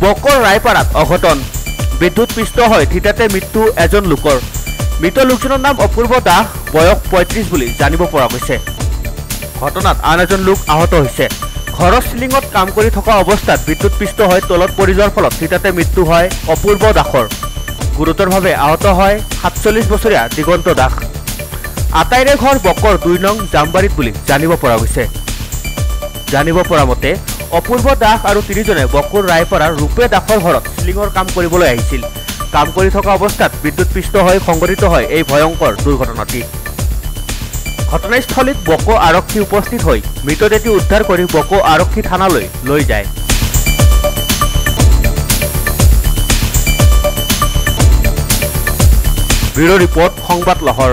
Bakr ৰায়পাৰাত অঘটন বিদ্যুৎপৃষ্ট হৈ থিতাতে মৃত্যু এজন লোকৰ মৃত লোকজনৰ নাম অপূৰ্ব দাস বয়স ৩৫ বুলি জানিব পৰা গৈছে ঘটনাত আন এজন লোক আহত হৈছে ঘৰৰ সিলিঙত কাম কৰি থকা অৱস্থাত বিদ্যুৎপৃষ্ট হৈ তলত পৰি যোৱাৰ ফলত থিতাতে মৃত্যু হয় অপূৰ্ব দাসৰ গুৰুতৰভাৱে আহত হয় ৪৭ বছৰীয়া দিগন্ত দাস আটাইৰে ঘৰ বকৰ ২ নং জামবাৰীত বুলি জানিব পৰা গৈছে জানিব পৰা মতে অপূৰ্ব দাস আৰু তিনিজনে বকৰ ৰায়পাৰাৰ ৰূপে দাসৰ ঘৰত সিলিঙৰ কাম কৰিবলৈ আহিছিল কাম কৰি থকা অৱস্থাত বিদ্যুৎপৃষ্ট হৈ সংঘটিত হয় এই ভয়ংকৰ দুৰ্ঘটনাটি ঘটনাস্থলীত বকো আৰক্ষী উপস্থিত হৈ মৃতদেহটি উদ্ধাৰ কৰি বকো আৰক্ষী থানালৈ লৈ যায় ব্যুৰো ৰিপৰ্ট সংবাদ লহৰ